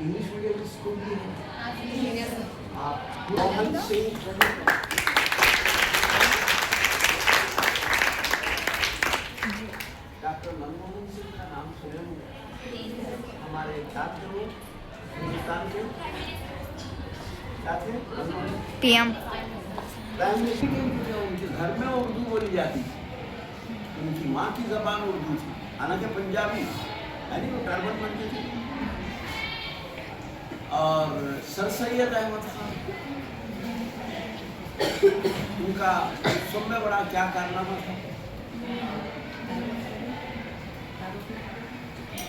English medium school भी है। आप मोहन सिंह डॉक्टर मनमोहन सिंह का नाम सुने होंगे। हमारे छात्र लोग हिंदुस्तान के पीएम प्राइम मिनिस्टर के उनके घर में उर्दू बोली जाती थी, उनकी माँ की जबान उर्दू थी, हालांकि पंजाबी यानी वो टर्बन बनती थी। और सर सैयद अहमद खान, उनका सब में बड़ा क्या कारनामा था,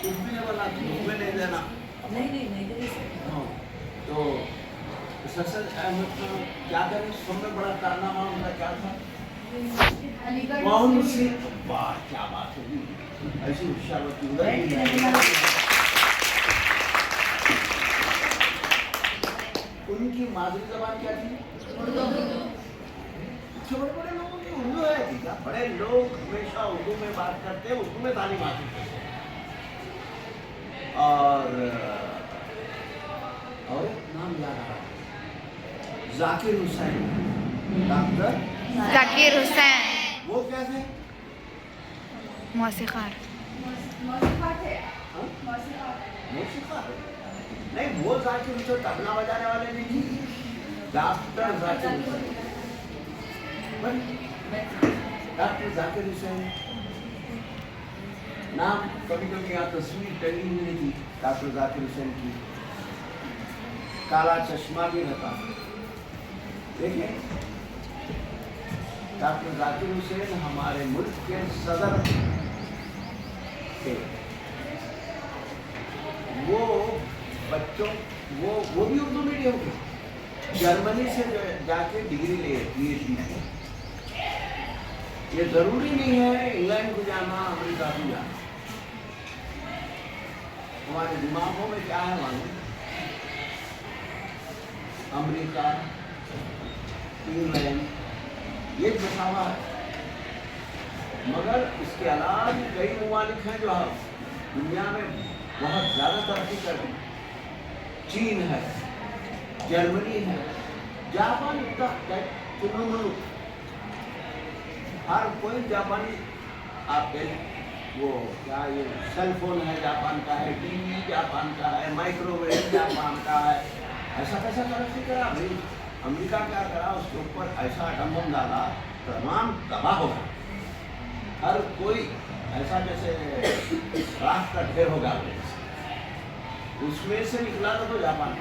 कुछ भी नहीं बना, तुम्हें नहीं देना। हाँ, तो सर सैयद अहमद खान क्या करें, सब में बड़ा कारनामा उनका क्या था, मोहन सिंह। वाह क्या बात होगी, ऐसी होशियारती उधर उनकी मादरी जबान क्या थी, बड़े बड़े लोगों की उर्दू है थी क्या, बड़े लोग हमेशा उर्दू में बात करते, उर्दू में तालीम हासिल करते। और नाम याद आ रहा, जाकिर हुसैन, डॉक्टर जाकिर हुसैन वो क्या थे, मौसीकार नहीं, वो जाकिर हुसैन तबला बजाने वाले नहीं थे, डॉक्टर जाकिर हुसैन, डॉक्टर जाकिर हुसैन नाम। कभी कभी यहाँ तस्वीर टंगी हुई थी डॉक्टर जाकिर हुसैन की, काला चश्मा भी रहता। देखिए, डॉक्टर जाकिर हुसैन हमारे मुल्क के सदर थे। वो बच्चों वो भी उर्दू मीडियम के, जर्मनी से जाके डिग्री ले PhD। ये जरूरी नहीं है इंग्लैंड को जाना, अमेरिका को जाना। हमारे दिमागों में क्या है मालूम, अमेरिका, इंग्लैंड, ये बसा हुआ है, मगर इसके अलावा भी कई ममालिक हैं जो दुनिया में बहुत ज़्यादा तरक्की कर रहे हैं। चीन है, जर्मनी है, जापान, इतना मुल्क, हर कोई जापानी। आपके वो क्या ये सेल फोन है जापान का है, टीवी जापान का है, माइक्रोवेव जापान का है। ऐसा कैसा तरक्की करा भाई, अमेरिका क्या करा, उसके ऊपर ऐसा एटम बम डाला, तमाम तबाह हो गया। हर कोई ऐसा जैसे राख का ढेर हो गया, उसमें से निकला तो जापान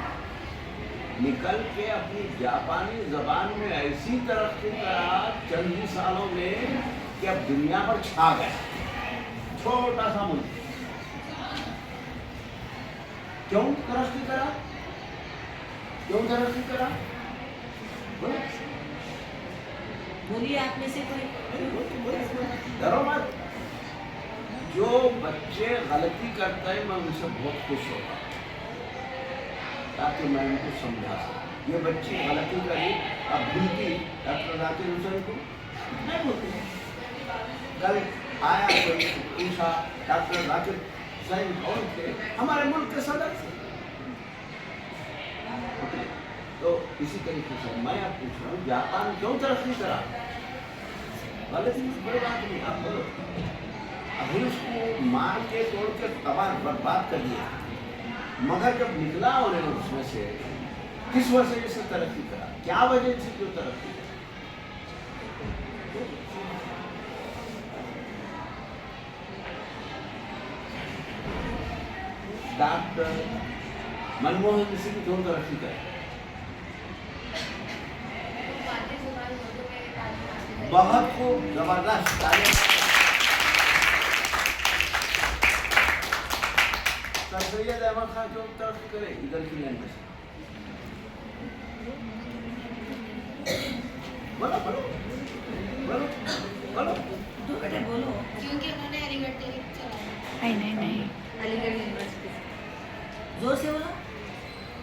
निकल के अपनी जापानी जबान में ऐसी तरक्की करा चंद ही सालों में कि अब दुनिया पर छा गया। छोटा सा मुल्क क्यों तरक्की करा, क्यों तरक्की करा, बोलिए आप में से कोई। डरो मत, जो बच्चे गलती करते हैं मैं उनसे बहुत खुश होता हूँ, ताकि मैं उनको समझा सकूँ। ये बच्ची गलती करी, अब भूलती डॉक्टर जाकिर हुसैन को नहीं भूलती। कल आया कोई पूछा डॉक्टर जाकिर हुसैन कौन थे, हमारे मुल्क के सदर थे। तो इसी तरीके से मैं अब पूछ रहा हूँ, जापान क्यों तरक्की करा, गलती बड़ी बात नहीं। आप बोलो, अभी उसको मार के तोड़ के तबाह बर्बाद कर दिया, मगर जब निकला उन्होंने उसमें से, किस वजह से तरक्की करा, क्या वजह से क्यों तरक्की करा। डॉक्टर मनमोहन सिंह क्यों तरक्की करा, बहुत खूब, जबरदस्त। सर सैयद अहमद खान क्यों तरक्की करे, इधर की लैंग्वेज। बोलो बोलो बोलो बोलो, दो बेटे बोलो। क्योंकि उन्होंने अलीगढ़ टेरिक चलाया। नहीं अलीगढ़ यूनिवर्सिटी जोर से बोलो।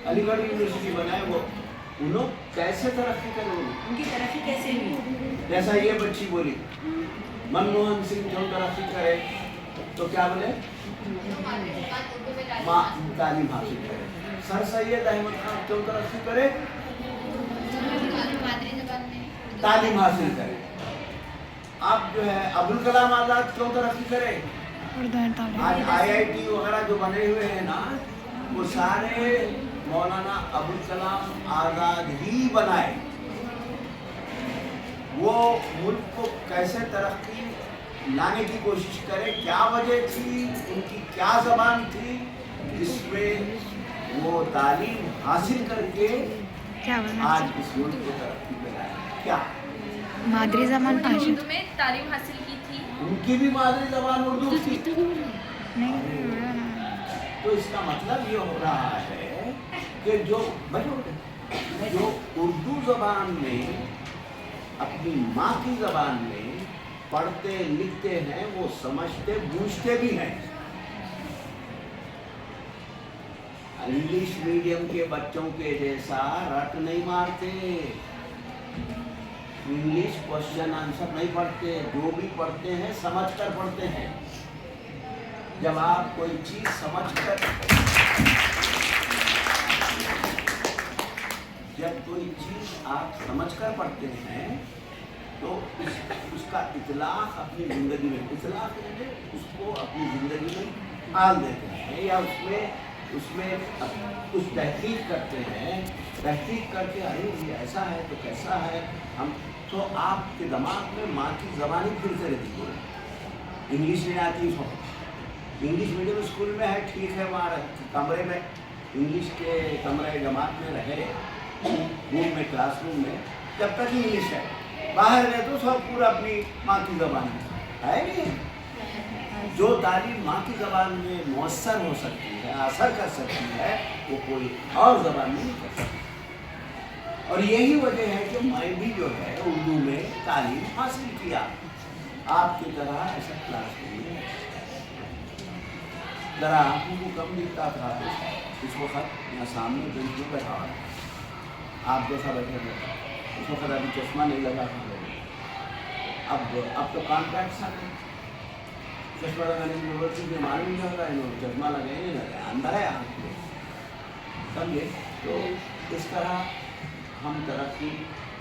अलीगढ़ यूनिवर्सिटी बनाए वो, उन्होंने कैसे तरक्की करे, उनकी तरक्की कैसे हुई। जैसा ये बच्ची बोली मनमोहन सिंह क्यों तरक्की करे, तो क्या बोले, माँ तालीम हासिल करे। सर सैयद अहमद खान क्यों तरक्की करे? मादरी जबान में तालीम हासिल करे। अब जो है अब्दुल कलाम आजाद क्यों तरक्की करे? आज IIT वगैरह जो बने हुए हैं ना, वो सारे मौलाना अब्दुल कलाम आजाद ही बनाए। वो मुल्क को कैसे तरक्की लाने की कोशिश करे, क्या वजह थी, उनकी क्या जबान थी, इसमें वो तालीम हासिल करके क्या बोलना आज इस मुल्क को तरक्की पे लाए। क्या मादरी जबान उन्होंने भाषा उर्दू में तालीम हासिल की थी। उनकी भी मादरी जबान उर्दू थी? नहीं। तो इसका मतलब ये हो रहा है कि जो उर्दू जबान में, अपनी माँ की जबान में पढ़ते लिखते हैं, वो समझते बूझते भी हैं। इंग्लिश मीडियम के बच्चों के जैसा रट नहीं मारते, इंग्लिश क्वेश्चन आंसर नहीं पढ़ते, जो भी पढ़ते हैं समझ कर पढ़ते हैं। जब आप कोई चीज समझ कर, जब कोई चीज आप समझ कर पढ़ते हैं तो उसका इतलाक अपनी जिंदगी में, इतलाक उसको अपनी जिंदगी में डाल देते हैं, या उसमें कुछ तहकीक करते हैं, तहकीक करके अरे ये ऐसा है तो कैसा है, हम तो आपके दिमाग में माँ की ज़बान ही फिरते रहती है। इंग्लिश नहीं आती उसको, इंग्लिश मीडियम स्कूल में है, ठीक है, वहाँ कमरे में इंग्लिश के कमरे जमात में रहे, रूम में, क्लासरूम में, जब तक इंग्लिश है, बाहर गए तो सब पूरा अपनी माँ की ज़बान है नहीं। जो तालीम माँ की ज़बान में मुअस्सर हो सकती है, असर कर सकती है, वो कोई और ज़बान में नहीं कर सकती। और यही वजह है कि मैं भी जो है उर्दू में तालीम हासिल किया, आपकी तरह ऐसा क्लास में ज़रा आँखों को कम दिखता था इस वक्त, यहाँ सामने बेंच में बैठा हुआ है, आप जैसा बैठे थे उस वक्त, अभी चश्मा नहीं लगा था। अब तो कॉन्टैक्ट्स आ गए, चश्मा लगाने की जरूरत नहीं, मालूम नहीं होता है चश्मा लगे नहीं लगे, अंदर है आँख में, समझे? तो इस तरह हम तरक्की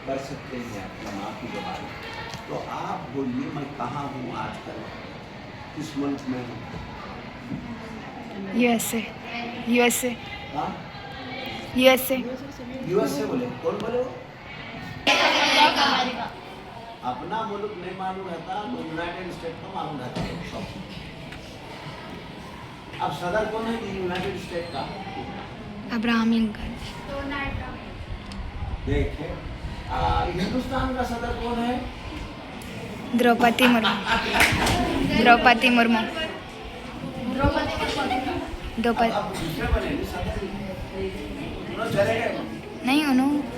कर सकते हैं अपनी माँ की ज़बान। तो आप बोलिए, मैं कहाँ हूँ आजकल, किस मुल्क में हूँ? USA हाँ, USA US से बोले, कौन बोले वो? अपना मुल्क नहीं मालूम रहता तो यूनाइटेड स्टेट को मालूम रहता है। अब सदर कौन है यूनाइटेड स्टेट का? Abraham Lincoln. देखे, हिंदुस्तान का सदर कौन है? द्रौपदी मुर्मू। द्रौपदी मुर्मू। द्रौपदी अब दूसरे बने सदर, दोनों चले गए। नहीं, उन्होंने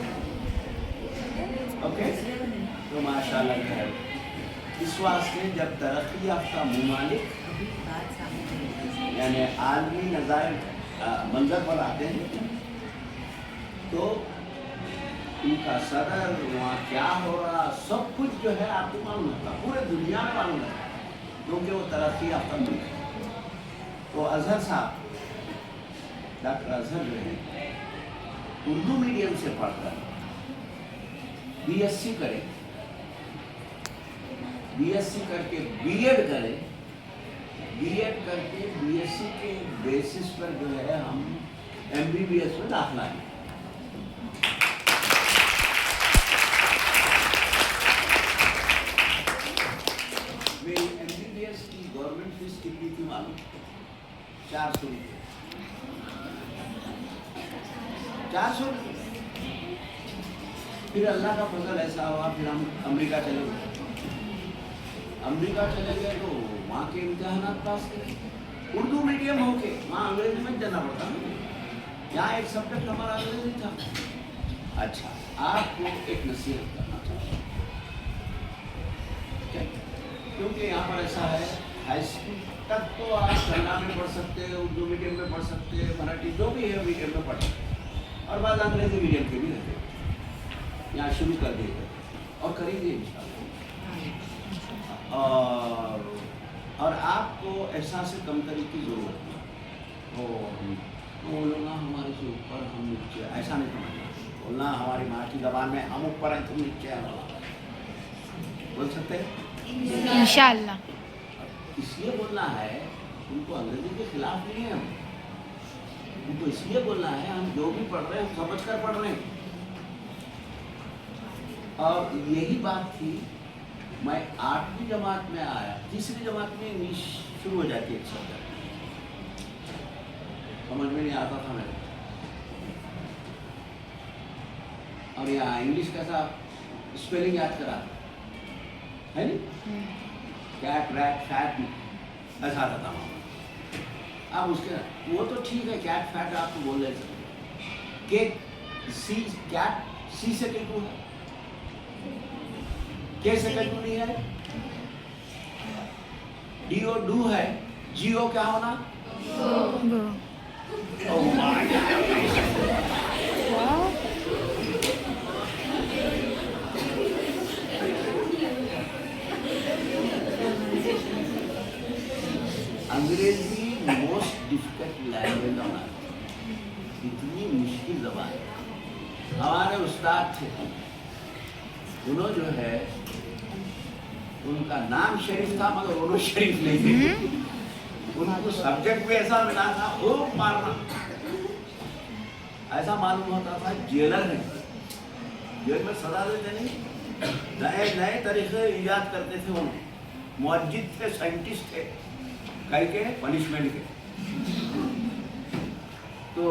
ओके, तो माशाल्लाह है। इस वास्ते जब तरक्की याफ्ता ममालिक यानी आलमी नज़ारे मंजर पर आते हैं तो उनका सदर, वहाँ क्या हो रहा, सब कुछ जो है आपको मालूम होता, पूरे दुनिया में मालूम होता, क्योंकि वो तरक्की याफ्ता मुल्क है। तो अजहर साहब, डॉक्टर अजहर जो है उर्दू मीडियम से पढ़कर BSc करें, BSc करके B.Ed करें, B.Ed करके BSc के बेसिस पर जो है हम MBBS में दाखिला लें। मेरी MBBS की गवर्नमेंट फीस कितनी थी मालूम? 400 रुपये। 400 रुपये। फिर अल्लाह का फजल ऐसा हुआ, फिर हम अमेरिका चले गए। अमेरिका चले गए तो वहाँ के इम्तिहानात पास किए, उर्दू मीडियम होके, वहाँ अंग्रेजी में जाना पड़ता है, यहाँ एक सब्जेक्ट हमारा अंग्रेजी था। अच्छा, आपको एक नसीहत करना चाहता हूँ, क्योंकि यहाँ पर ऐसा है, हाई स्कूल तक तो आप कन्नड़ा में पढ़ सकते हैं, उर्दू मीडियम में पढ़ सकते हैं, मराठी जो भी है मीडियम में पढ़ सकते हैं, और बाद अंग्रेजी मीडियम के भी रहते हैं। यहाँ शुरू कर दिए और करेंगे इंशाअल्लाह। और आपको एहसास कमतरी की ज़रूरत नहीं हो, बोलो ना हमारे हमारे से ऊपर हम नीचे, ऐसा नहीं समझना। बोलना हमारी मराठी जबान में हम ऊपर हैं तुम नीचे हैं वाला बोल सकते हैं। इंशाअल्लाह। इसलिए बोलना है, उनको अंग्रेजी के खिलाफ नहीं है हम, उनको इसलिए बोलना है हम जो भी पढ़ रहे हैं हम समझ कर पढ़ रहे हैं। और यही बात थी, मैं 8वीं जमात में आया, 3री जमात में इंग्लिश शुरू हो जाती है, एक सब्जेक्ट समझ में नहीं आता था मेरे। और यहाँ इंग्लिश कैसा स्पेलिंग याद करा है नहीं, कैट रैट फैट ऐसा आता था वहाँ। अब उसके वो तो ठीक है, कैट फैट आपको बोल ले सकते, केक सी कैट सी से केकू है, के से केकू नहीं है, डीओ डू है, जीओ क्या होना गो। Oh my अंग्रेजी most difficult language on earth, इतनी मुश्किल जबान। हमारे उस्ताद थे, उन्होंने जो है उनका नाम शरीफ था मगर उन्होंने शरीफ नहीं थे। उनको सब्जेक्ट भी ऐसा मिला था, खूब मारना, ऐसा मालूम होता था जेलर है, जेल में सजा देते नहीं, नए नए तरीके इजाद करते थे। वो मुअज्जिद थे, साइंटिस्ट थे, कई के पनिशमेंट के। तो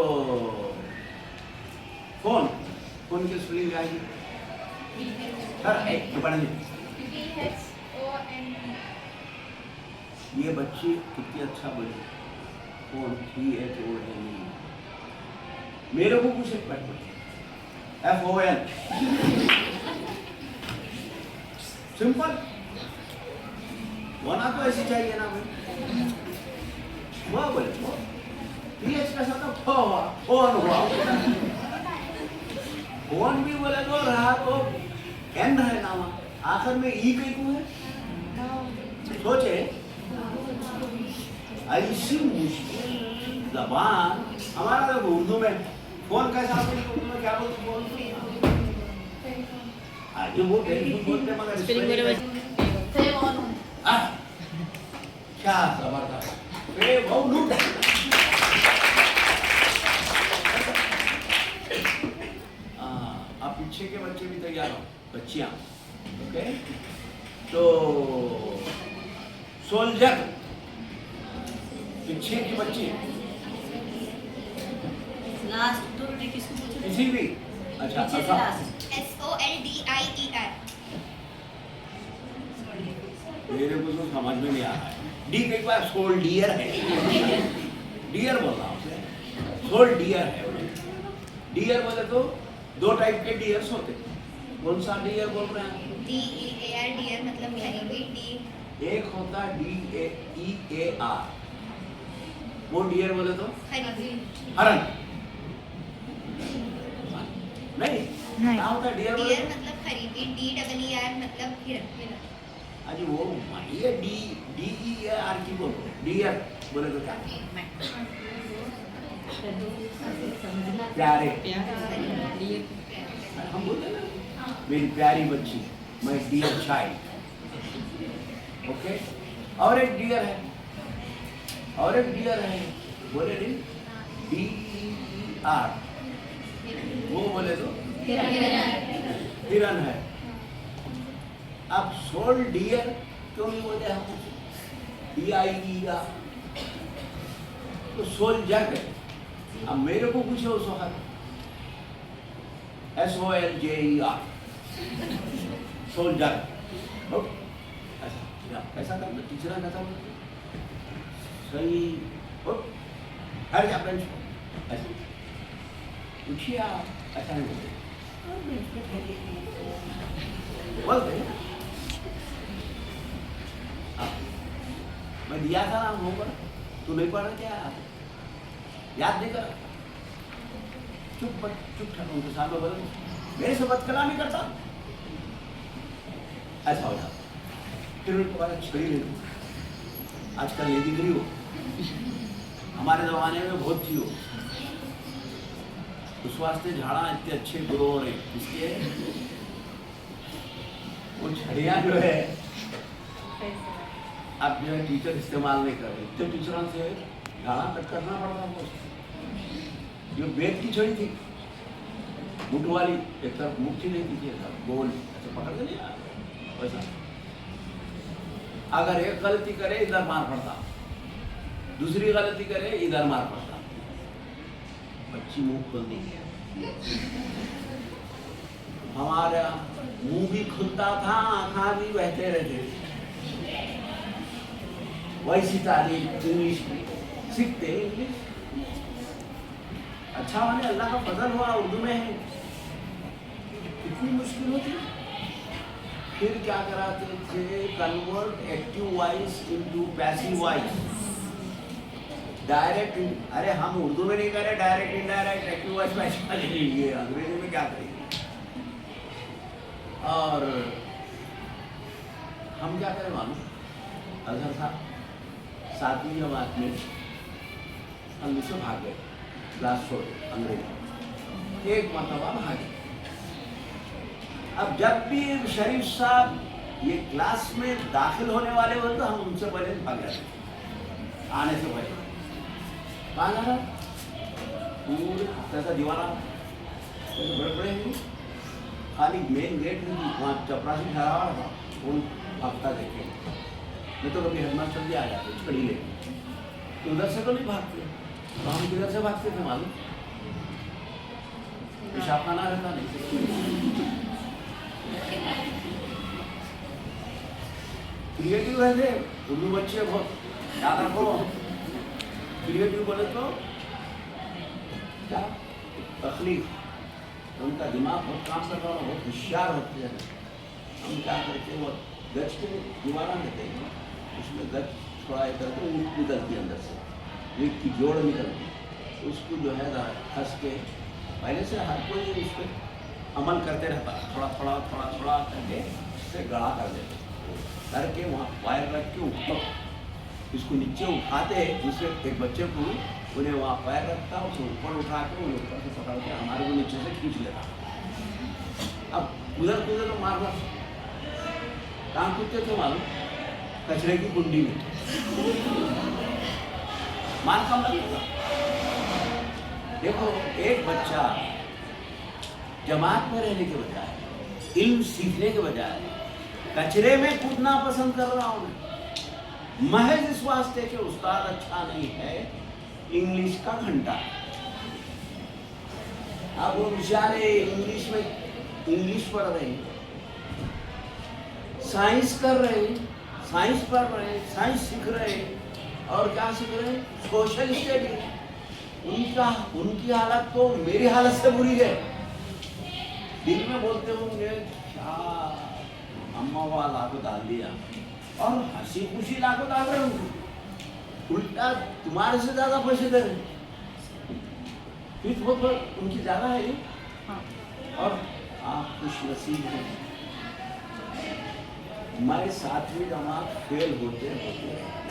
फोन की स्पेलिंग आएगी सर, एक पढ़ेंगे। ये बच्ची कितनी अच्छा बोली, फोन THON, मेरे को कुछ एक पढ़ FON, सिंपल होना तो ऐसी चाहिए ना भाई। वो बोले PH का शब्द फोन हुआ, फोन भी बोले तो रहा तो N है नाम, आखिर में ई कहीं को है। सोचे ऐसी मुश्किल जबान, हमारा तो उर्दू में फोन कैसा बोलते, उर्दू में क्या बोलते, फोन आगे वो टेलीफोन बोलते मगर क्या जबरदस्त वे वो लूट। अब पीछे के बच्चे भी तैयार हो, बच्चियां, ओके। तो सोल्जर पीछे की बच्ची, लास्ट दो बेटे किसको पूछे? किसी भी, अच्छा पीछे से लास्ट। SOLDIER। मेरे को तो समझ में नहीं आ रहा है। डी कई बार सोल्डियर है, डियर बोल रहा हूँ, सोल्डियर है। डियर बोले तो दो टाइप के डियर्स होते, कौन सा डियर बोल रहे हैं? DEAR डियर मतलब खरीदी, डी एक होता DEAR, वो डियर बोले तो खरीदी, हरण नहीं, नहीं। क्या होता है डियर बोले डियर तो? मतलब खरीदी, DEER मतलब हिरन। अजी वो ये DEAR की बोलो, डियर बोले तो क्या? प्यारे, हम बोलते ना मेरी प्यारी बच्ची, माय डियर चाइल्ड, ओके। और एक डियर है, और एक डियर है, बोले नहीं DER, वो बोले तो हिरन है। अब सोल डियर क्यों नहीं बोले हम, DIER तो सोल जग है। अब मेरे को पूछो उस वक्त SOLJER, सोल्जर, ऐसा कैसा करना, टीचर कैसा बोलते सही, हर जा बेंच ऐसे पूछिए आप, ऐसा नहीं बोलते, बोलते मैं दिया था ना होमवर्क, तू नहीं पढ़ रहा क्या, याद नहीं कर, चुप ठहर, उनके सामने बोले मेरे से बात कला नहीं करता, ऐसा हो जाता। फिर उनके बाद छड़ी ले लो, आजकल ये डिग्री हो, हमारे जमाने में बहुत थी हो, वास्ते झाड़ा इतने अच्छे ग्रो हो रहे, इसलिए वो छड़ियाँ जो है अब जो है टीचर इस्तेमाल नहीं कर रहे, इतने टीचरों से झाड़ा कट करना पड़ता है। ये बेत की छड़ी थी, मुठ वाली, एक तरफ मुठ ही नहीं थी, गोल ऐसे पकड़ के नहीं आया वैसा। अगर एक गलती करे इधर मार पड़ता, दूसरी गलती करे इधर मार पड़ता, बच्ची मुंह खोल दी। हमारा मुंह भी खुलता था, आंखा भी बहते रहते, वैसी तारीफ इंग्लिश सीखते इंग्लिश। अच्छा माने अल्लाह का फजल हुआ उर्दू में है, कितनी मुश्किल होती। फिर क्या कराते थे, convert active voice into passive voice, direct. अरे हम उर्दू में नहीं करे, direct indirect active voice passive ले लीजिए, अंग्रेजी में क्या करेंगे। और हम क्या करें मालूम, अजहर साहब 7वीं जमात में हम से भाग गए, क्लास छोड़ अंग्रेजी, एक मरतबा भागे। अब जब भी शरीफ साहब ये क्लास में दाखिल होने वाले होते तो हम उनसे पहले भाग जाते, आने से पहले। कहाँ जाना, पूरे कैसा दीवाना बड़े बड़े हैं, खाली मेन गेट में वहाँ चपरासी ठहरा हुआ था, उन भागता देखे। नहीं तो कभी हेडमास्टर भी आ जाते छड़ी ले, तो उधर से तो नहीं भागते, तो हम किधर से भागते थे मालूम, पेशाब खाना रहता नहीं। क्रिएटिव है थे उर्दू बच्चे, बहुत याद रखो, क्रिएटिव बोले तो क्या तकलीफ, उनका दिमाग बहुत काम करता है, बहुत होशियार होते हैं। हम क्या करते हैं, वो गज को दीवाना देते हैं, उसमें गज थोड़ा एक करके ऊँट निकलती है अंदर से, ईट की जोड़ निकलती है, उसको जो है फंस के पहले से हर कोई उस पर अमल करते रहता है, थोड़ा थोड़ा थोड़ा थोड़ा करके उससे गड़ा कर देते करके वहाँ पैर रख के ऊपर इसको नीचे उठाते, दूसरे एक बच्चे को उन्हें वहाँ पैर रखता, उसे ऊपर उठा के उन्हें ऊपर से पकड़ के हमारे को नीचे से खींच लेता। अब उधर कूदे तो मारना, कहाँ कूदते थे मालूम, कचरे की कुंडी में, मार कम लगेगा। देखो एक बच्चा जमात में रहने के बजाय, इल्म सीखने के बजाय कचरे में कूदना पसंद कर रहा हूँ, महज इस वास्ते कि उस्ताद अच्छा नहीं है, इंग्लिश का घंटा। अब वो बेचारे इंग्लिश में इंग्लिश पढ़ रहे हैं, साइंस कर रहे हैं, साइंस पढ़ रहे हैं, साइंस सीख रहे हैं, और क्या सीख रहे हैं, सोशल स्टडी। उनकी हालत तो मेरी हालत से बुरी है। दिल में बोलते होंगे क्या अम्मा वाला को डाल दिया, और हंसी खुशी लाखों डाल रहे होंगे, उल्टा तुम्हारे से ज्यादा पैसे दे रहे, फिर बहुत उनकी ज्यादा है। और आप खुश नसीब हैं, हमारे 7वीं जमात फेल होते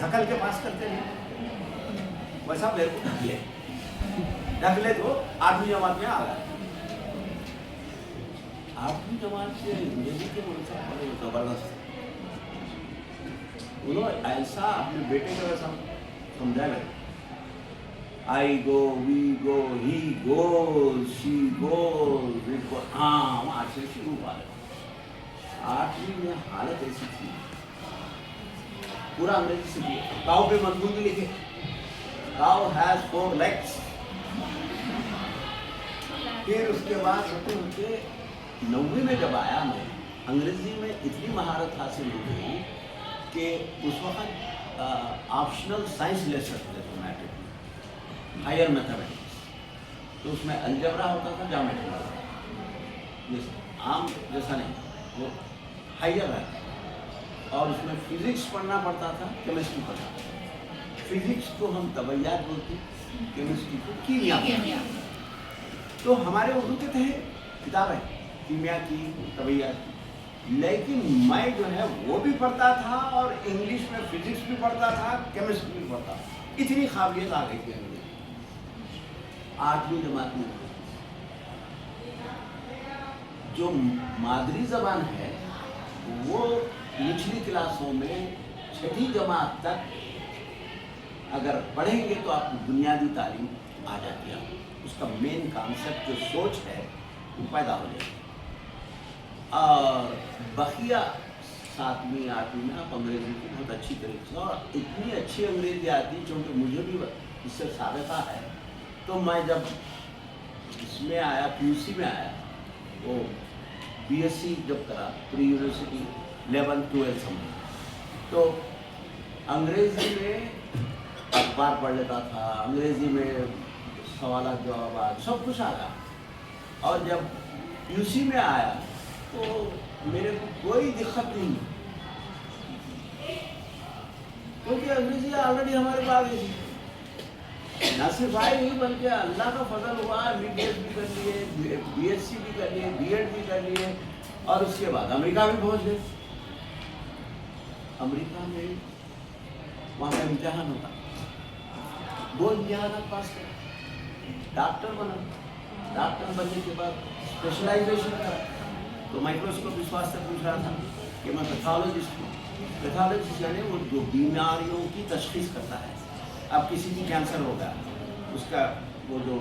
ढकल के पास करते नहीं, वैसा मेरे को ढकले तो 8वीं जमात में आ गया। 8वीं जमात से अंग्रेजी के बोलता बड़े जबरदस्त, उन्होंने ऐसा अपने बेटे को वैसा समझाया, I go, we go, he goes, she goes, it go, हाँ वहाँ से शुरू हुआ। 8वीं में हालत ऐसी थी, पूरा अंग्रेजी सीख लिया, काउ पे मजबूत भी लिखे, काउ हैज 4 legs। फिर उसके बाद होते होते 9वीं में जब आया मैं, अंग्रेजी में इतनी महारत हासिल हो गई कि उस वक्त ऑप्शनल साइंस ले सकते थे मैट्रिक में, हायर मैथमेटिक्स, तो उसमें अलजबरा होता था, ज्योमेट्री होता, आम जैसा नहीं, वो हायर है, और उसमें फिजिक्स पढ़ना पड़ता था, केमिस्ट्री पढ़ना था। फिजिक्स को हम तबैयात बोलते, केमिस्ट्री को कीमिया। तो हमारे उर्दू के थे किताब है कीमिया की, तबैयात की, लेकिन मैं जो है वो भी पढ़ता था और इंग्लिश में फिजिक्स भी पढ़ता था, केमिस्ट्री भी पढ़ता था। इतनी काबिलियत आ गई थी अंग्रेजी 8वीं जमात में। जो मादरी जबान है वो निचली क्लासों में 6ठी जमात तक अगर पढ़ेंगे तो आपको बुनियादी तालीम आ जाती है, उसका मेन कॉन्सेप्ट जो सोच है वो पैदा हो जाएगी। और बकिया 7वीं 8वीं में आप अंग्रेजी की बहुत अच्छी तरीके से, और इतनी अच्छी अंग्रेजी आती है क्योंकि मुझे भी इससे साबिता है। तो मैं जब इसमें आया, पीयूसी में आया, वो बीएससी जब करा प्री यूनिवर्सिटी 11-12 समझ, तो अंग्रेजी में अखबार पढ़ लेता था, अंग्रेजी में सवाल जवाब सब कुछ आ गया। और जब यूसी में आया तो मेरे को कोई दिक्कत नहीं, क्योंकि अंग्रेजी ऑलरेडी हमारे पास थी। न सिर्फ आई नहीं बल्कि अल्लाह का फजल हुआ, MBBS भी कर लिए, BSc भी कर लिए, B.Ed भी कर लिए, और उसके बाद अमेरिका भी पहुंच गए। अमेरिका में वहाँ का इम्तिहान होता, वो इम्तिहान पास करा, डॉक्टर बना, डॉक्टर बनने के बाद स्पेशलाइजेशन करा। तो माइक्रोस्कोप विश्वास से पूछ रहा था कि मैं पैथोलॉजिस्ट हूँ। पैथोलॉजिस्ट यानी वो जो बीमारियों की तशखीस करता है। अब किसी की कैंसर होगा, उसका वो जो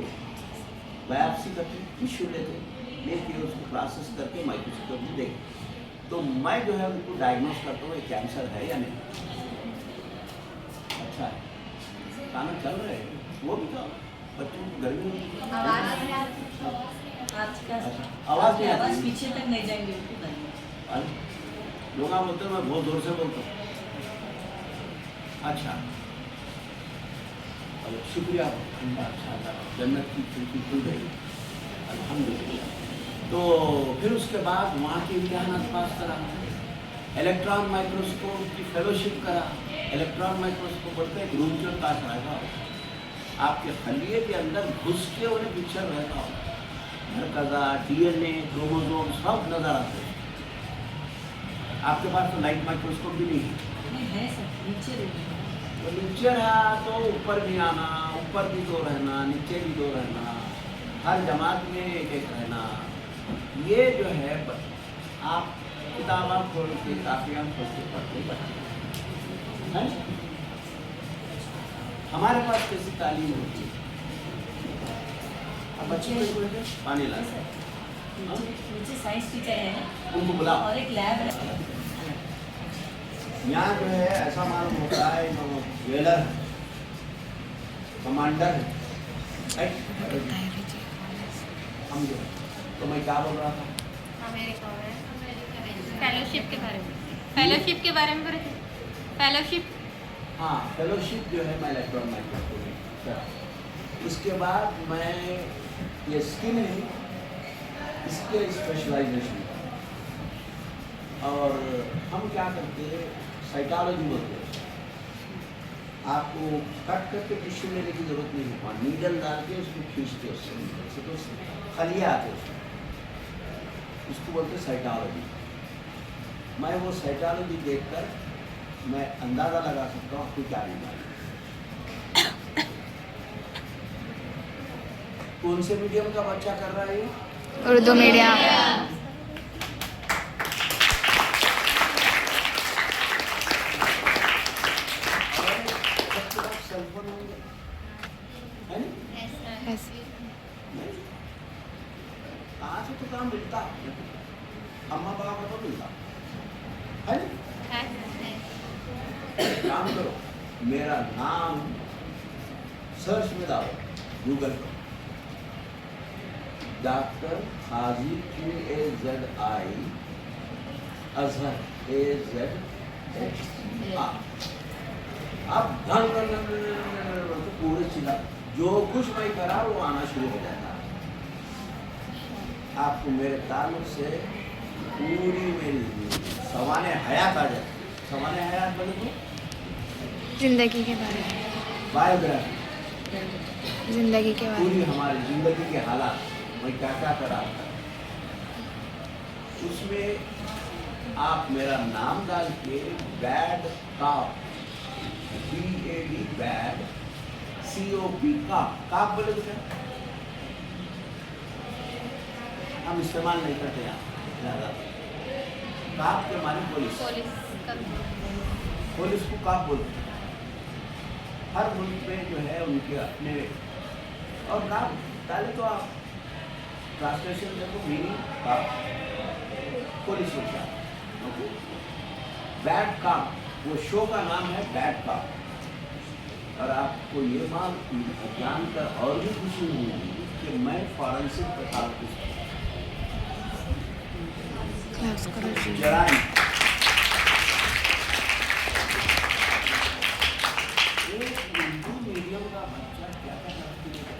बायोप्सी करके टिश्यू लेके उसको प्रोसेस करके माइक्रोस्कोप में देखे, तो मैं जो है उनको डायग्नोस करता हूँ ये कैंसर है या नहीं। अच्छा है, खाना चल रहा है, वो भी खाओ, बच्चों को गर्मी नहीं, आवाज नहीं आवाज़ पीछे तक नहीं जाएंगे। लोग बोलते हैं मैं बहुत जोर से बोलता हूँ। अच्छा, शुक्रिया, अच्छा, जन्नत की खिड़की खुल गई, अल्हम्दुलिल्लाह। तो फिर उसके बाद वहाँ के इम्तिहान पास करा, इलेक्ट्रॉन माइक्रोस्कोप की फेलोशिप करा। इलेक्ट्रॉन माइक्रोस्कोप बोलते हैं रूम के पास रहेगा, आपके खलिए के अंदर घुस के उन्हें पिक्चर रहता हो, मरकज़ा, DNA, क्रोमोसोम सब नजर आते हैं। आपके पास तो लाइट माइक्रोस्कोप भी नहीं है, तो नीचे रहा तो ऊपर भी आना, ऊपर भी दो रहना, नीचे भी दो रहना, हर जमात में एक एक रहना। ये जो है आप किताबा खोल के, काफियाँ खोल के पढ़ते हैं। हमारे पास कैसी तालीम होती है? अब बच्चे को पानी ला, नीचे साइंस टीचर है, उनको बुलाओ, और एक लैब है। यहाँ जो है ऐसा मालूम होता है जेलर कमांडर है, हम जो, तो मैं क्या बोल रहा था? फेलोशिप के बारे में, फेलोशिप के बारे में बोले थे। फेलोशिप, हाँ, फेलोशिप जो है मैं इलेक्ट्रॉन माइक्रोस्कोप। उसके बाद मैं ये स्किन है, इसके स्पेशलाइजेशन, और हम क्या करते हैं, साइटोलॉजी बोलते हैं। आपको कट करके टिश्यू लेने की जरूरत नहीं है, वहाँ नीडल डाल के उसको खींचते, उससे तो खलिया आते उसको बोलते हैं साइटोलॉजी। मैं वो साइटोलॉजी देखकर मैं अंदाज़ा लगा सकता हूँ आपको क्या बीमारी। कौन से मीडियम का बच्चा कर रहा है ये? उर्दू मीडियम। सेलफोन होंगे, है ना? कहाँ से तो काम मिलता, अम्मा बाबा को मिलता है ना? काम करो, मेरा नाम सर्च में डालो गूगल पर, डॉक्टर हाजी QAZI अजहर AZHR। अब धन तो पूरे चिल्ला, जो कुछ मैं करा वो आना शुरू हो जाता है। आपको मेरे ताल्लुक से पूरी मेरी सवाने हयात आ जाए। सवाने हयात बोले तो जिंदगी के बारे में, बायोग्राफी, जिंदगी के बारे पूरी में। हमारी जिंदगी के हालात, मैं क्या क्या करा, उसमें आप मेरा नाम डाल के bad cop, BAD bad, COP cop बोले तो क्या, हम इस्तेमाल नहीं करते यहाँ ज़्यादा। काप के माने पुलिस, पुलिस को काप बोलते हैं। हर मुल्क में जो है उनके अपने, और काप पहले तो आप ट्रांसलेशन देखो, मीनिंग काप पुलिस होता है। ओके, बैड काप, वो शो का नाम है बैड काप। और आपको ये बात जानकर और भी खुशी हुई कि मैं फॉरेंसिक पैथोलॉजिस्ट हूँ। क्लास करो जी। जराइम, एक उर्दू मीडियम का बच्चा क्या करता है?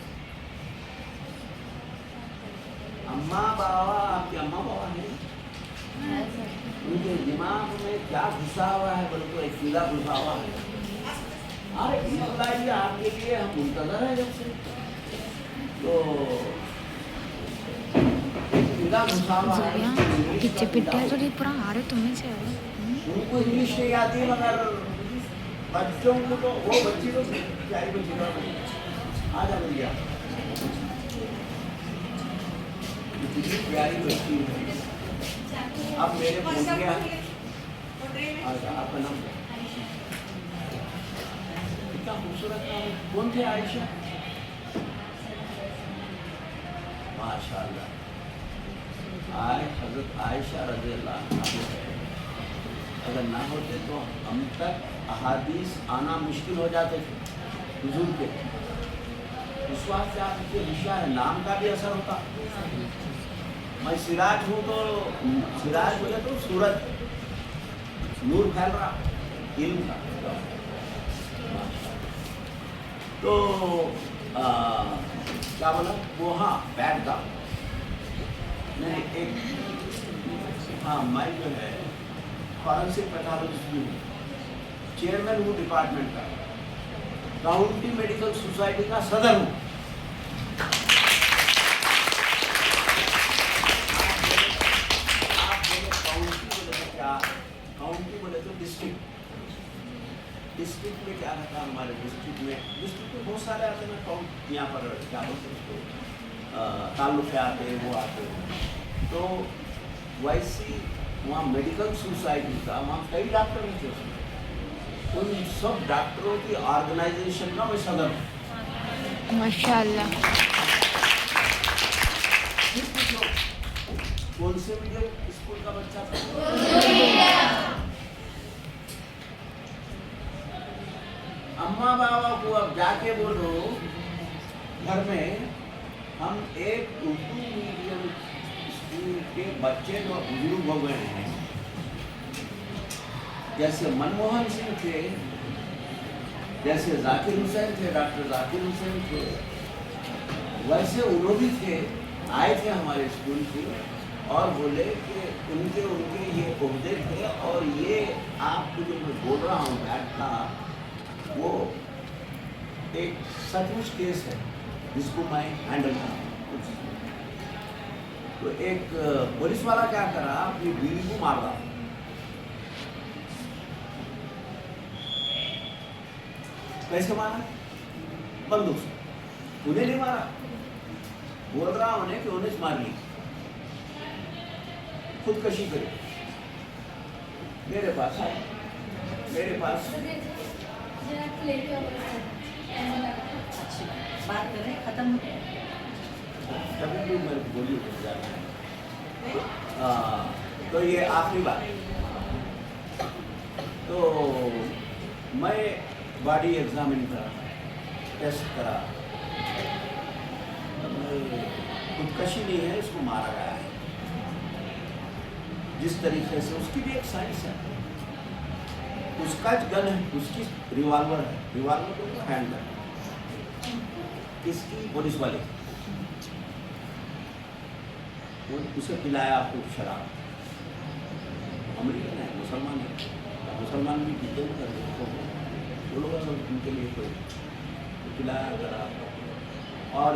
अम्मा बाबा, आपके अम्मा बाबा हैं, उनके दिमाग में क्या घुसा हुआ है, बल्कि एक कीड़ा घुसा हुआ है। अरे बताइए, आपके लिए हम मुंतजर है जब से, तो कीड़ा घुसा हुआ है। पिच्चे पिट्टे तो पूरा आ रहे तुम्हें से उनको इंग्लिश नहीं आती, मगर बच्चों को तो, वो बच्ची तो प्यारी बच्ची आ जा भैया, इतनी प्यारी बच्ची है। अब मेरे फोन किया, आपका नाम कितना खूबसूरत नाम है, कौन थे? आयशा, माशाल्लाह। हज़रत आयशा रज़ी अल्लाह अन्हा अगर ना होते तो हम तक अहादीस आना मुश्किल हो जाते थे हुजूर के। इस वास्ते आपके विषय है, नाम का भी असर होता। मैं सिराज हूँ, तो सिराज बोले तो सूरज, नूर फैल रहा, इल्म का। तो क्या बोला वो? हाँ, बैड का नहीं, एक हाँ, मैं जो है फॉरेंसिक पैथोलॉजिस्ट भी हूँ, चेयरमैन हूँ डिपार्टमेंट का, काउंटी मेडिकल सोसाइटी का सदर हूँ। काउंटी बोले तो डिस्ट्रिक्ट, डिस्ट्रिक्ट में क्या रहता है? हमारे डिस्ट्रिक्ट में बहुत सारे आते हैं काउंट, यहाँ पर क्या बोलते हैं उसको, ताल्लुक़े आते हैं, वो आते हैं। तो वैसी वहाँ मेडिकल सोसाइटी का, वहाँ कई डॉक्टर नहीं थे उसमें, उन सब डॉक्टरों की ऑर्गेनाइजेशन का मैं सदर हूँ। माशाल्लाह। कौन से मीडियम स्कूल का बच्चा था? अम्मा बाबा को अब जाके बोलो घर में, हम एक उर्दू मीडियम स्कूल के बच्चे जो बुजुर्ग हो गए हैं, जैसे मनमोहन सिंह थे, जैसे जाकिर हुसैन थे, डॉक्टर जाकिर हुसैन थे, वैसे उन्होंने भी थे, आए थे हमारे स्कूल के, और बोले कि उनके ये ओहदे थे, और ये आपको जो मैं बोल रहा हूँ बैठ था, वो एक सचमुच केस है जिसको मैं हैंडल कर रहा हूँ। तो एक पुलिस वाला क्या करा, अपनी बीवी को मार रहा, कैसे मारा? बंदूक से। उन्हें नहीं मारा, बोल रहा उन्हें कि उन्हें मार ली, खुदकशी करी। मेरे पास आए, मेरे पास बात कर रहे हैं, खत्म हो गया। कभी भी मेरे को बोलिए हो जाता है। तो ये आखिरी बात, तो मैं बॉडी एग्जामिन करा, टेस्ट करा, खुदकशी नहीं है, इसको मारा गया है। जिस तरीके से उसकी भी एक साइंस है, उसका गन है, उसकी रिवॉल्वर है, रिवॉल्वर को हैंड है, इसकी पुलिस वाले वो उसे पिलाया आपको शराब। अमेरिकन है, मुसलमान है, मुसलमान भी पीते हैं, वो लोग उनके लिए कोई पिलाया करा, और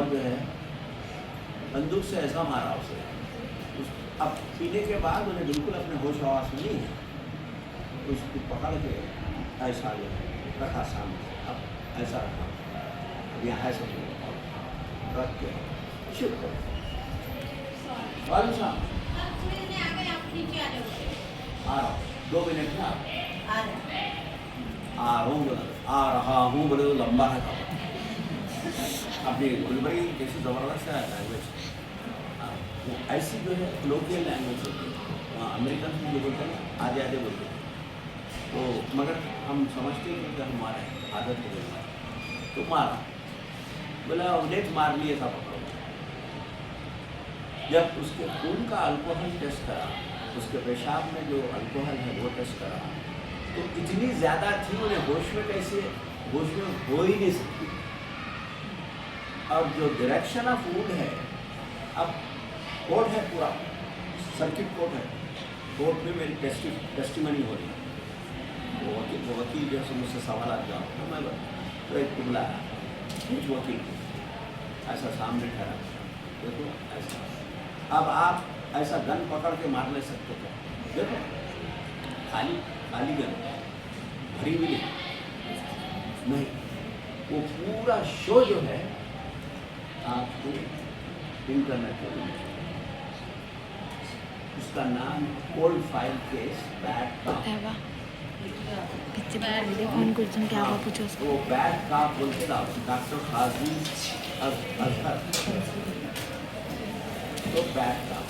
जो है बंदूक से ऐसा मारा उसे। अब पीने के बाद उन्हें बिल्कुल अपने होश आवास में नहीं है, उसको पकड़ के ऐसा रखा सामने, अब ऐसा रखा, यहाँ ऐसा रख के चुप वालेकुम सलाम। आ रहा हूँ 2 मिनट में आ रहा है। आ रहा हूँ बोला, आ रहा हूँ बोले तो लंबा है कहा। अपनी गुलबर्गी कैसी ज़बरदस्त है लैंग्वेज, वो ऐसी जो है लोकल लैंग्वेज होती है। अमेरिकन में जो बोलते हैं ना आधे आधे बोलते हैं, तो मगर हम समझते हैं कि हमारे आदत हो गई तो मारा बोला नेट मार लिए था पकड़ो। जब उसके खून का अल्कोहल टेस्ट करा, उसके पेशाब में जो अल्कोहल है वो टेस्ट करा, तो इतनी ज़्यादा थी उन्हें होश में कैसे, होश में हो ही नहीं सकती। अब जो डायरेक्शन ऑफ फूड है, अब कोर्ट है पूरा सर्किट कोर्ट है, कोर्ट में मेरी टेस्टिमनी हो रही है। वो वकील जो है मुझसे सवाल जवाब तो मैं तो एक को बुलाया, कुछ वकील को ऐसा सामने ठहरा, देखो ऐसा, अब आप ऐसा गन पकड़ के मार ले सकते थे, देखो खाली गन भरी हुई नहीं, वो पूरा शो जो है आपको इंटरनेट पर मिलेगा। उसका नाम cold file case bad cop. है वाह कितने बार वीडियो फोन कुछ क्या हुआ पूछो उसको। वो बैड कॉप बोलते था डॉक्टर खाजी अजहर, तो बैड कॉप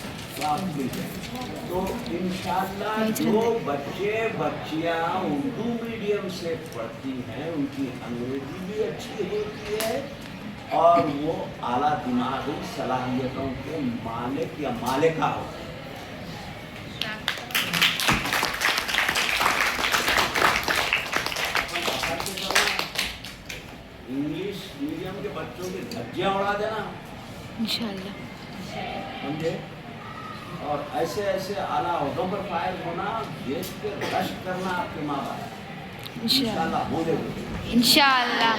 तो इंशाल्लाह जो बच्चे बच्चियां उर्दू मीडियम से पढ़ती हैं उनकी अंग्रेजी भी अच्छी होती है और वो आला दिमागी सलाहियतों के मालिक या मालिका होते हैं। इंग्लिश मीडियम के बच्चों की धज्जियां उड़ा देना इंशाल्लाह, समझे, और ऐसे ऐसे आला ओहदों पर फायज होना, देश के रश्क करना आपके माँ बाप इंशाल्लाह इंशाल्लाह होंगे। इंशाल्लाह।